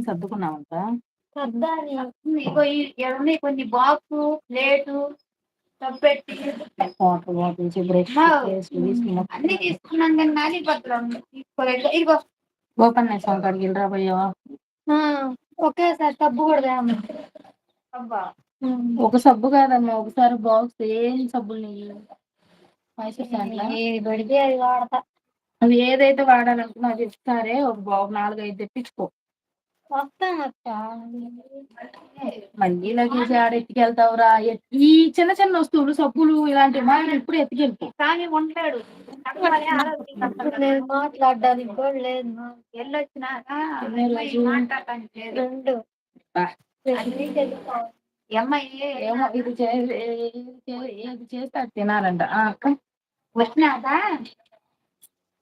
సర్దుకున్నావంట? సర్దాని ఇగో ఇవున్నాయి కొన్ని బాక్సు, ప్లేటు, సబ్బెట్టి వాటర్ బాటిల్స్, బ్రష్, పేస్ట్ తీసుకున్నా. అన్ని తీసుకున్నాం కానీ నానిపత్రం తీసుకోలేదు. ఇదిగో ఓపెన్ చేసాం కాడికి వెళ్ళరా పోయావా? ఒకేసారి సబ్బు కూడా తేమ. అబ్బా ఒక సబ్బు కాదమ్మా, ఒకసారి బాక్స్ ఏం సబ్బులు నీళ్ళు మైసూర్ శాండ్లా ఏది పడితే అది వాడతా. అవి ఏదైతే వాడాలనుకున్నా అది ఇస్తారే ఒక 4-5 తెప్పించుకో. వస్తాను అక్క. మళ్ళీ లగేజ్ ఆడ ఎత్తుకెళ్తావురా? ఈ చిన్న చిన్న వస్తువులు సబ్బులు ఇలాంటివి మాత్రం ఇప్పుడు ఎత్తుకెళ్తావు. కానీ ఉంటాడు మాట్లాడడానికి కూడా లేదు. వెళ్ళొచ్చినాక మాట్లాడటానికి 2 ఏమో ఇది ఏది చేస్తే అది తినాలంట. అక్క వచ్చినాక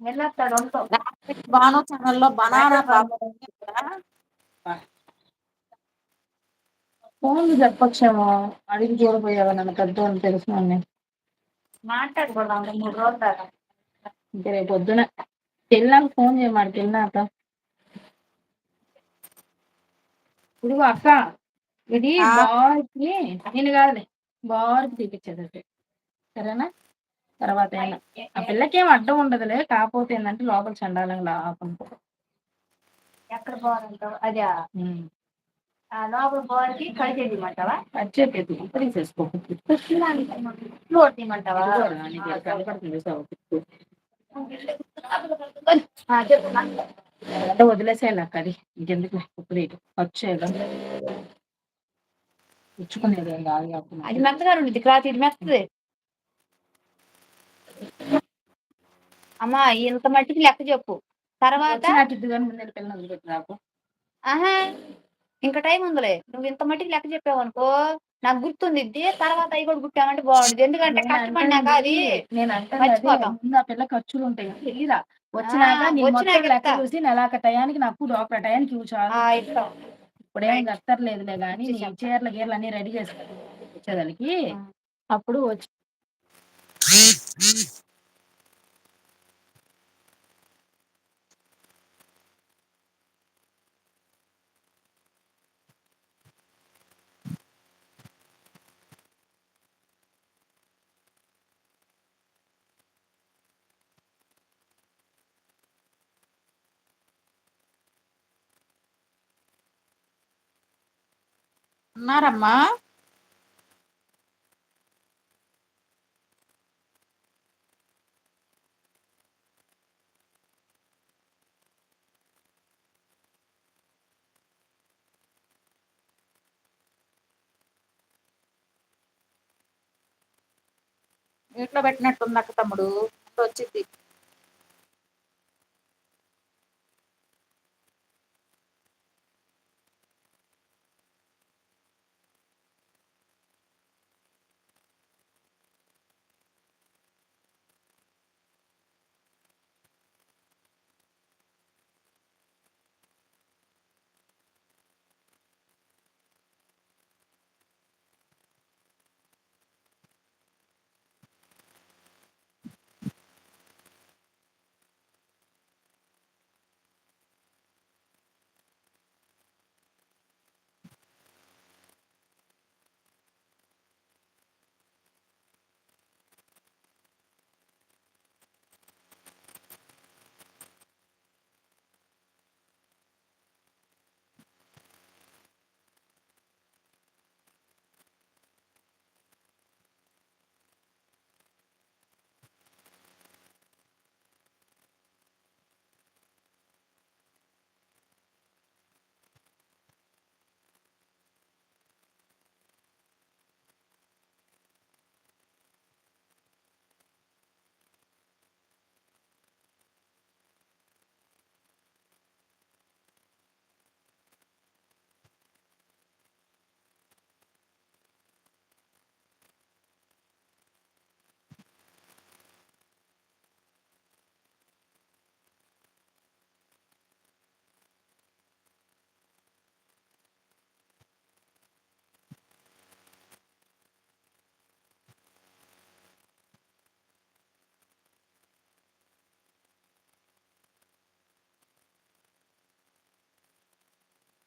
వెళ్ళొస్తాడు. బాను ఛానల్లో బనానా పాపడ్ ఫోన్లు చెప్పొచ్చేమో అడిగి చూడపోయావా? నన్ను పెద్ద అని తెలిసిన మాట్లాడుకోవడం 3 రోజులు దాకా. ఇంకా రేపు పొద్దున వెళ్ళినాక ఫోన్ చేయమాట. వెళ్ళినాక ఇదిగో అక్క, ఇది బార్కి నేను కాదులే, బార్కి తీపిచ్చేది సరేనా? తర్వాత ఆ పిల్లకి ఏం అడ్డం ఉండదులే, కాకపోతే ఏంటంటే లోపల చండాలంగా లాపనుకో. ఎక్కడ పోవాలంటావు? అదే లోపల పోవాలకి కట్ చేయమంటావా? కట్ చేపేది తీసేసుకో. ఫ్లోర్ తీయమంటావా? కనపడుతుంది చెప్పు. అంటే వదిలేసేయాలి అక్క, అది ఇంకెందుకు వచ్చేదా పుచ్చుకునేది ఏం కాదు. అది మెత్తగా ఉండిద్ది క్లాత్, ఇది మెత్తది. అమ్మా ఇంత మట్టికి లెక్క చెప్పు. తర్వాత ఆహా ఇంకా టైం ఉందిలే. నువ్వు ఇంత మట్టికి లెక్క చెప్పావు అనుకో నాకు గుర్తుంది. తర్వాత అవి కూడా గుర్తామంటే బాగుండదు. ఎందుకంటే కష్టపడినాక అది నేను మర్చిపోతాం. ముందు ఆ పిల్ల ఖర్చులు ఉంటాయి తెలీదా? వచ్చినాక లెక్క చూసి నెలాక టయానికి నాకు డాక్టర్ టయానికి ఇస్తాం. ఇప్పుడేం గత్తర్లేదులే కానీ నీ చీరల గీరలు అన్ని రెడీ చేసుకో వచ్చేదానికి. అప్పుడు వచ్చి ఉన్నారమ్మా. నీటిలో పెట్టినట్టుంది అక్క తమ్ముడు వచ్చింది.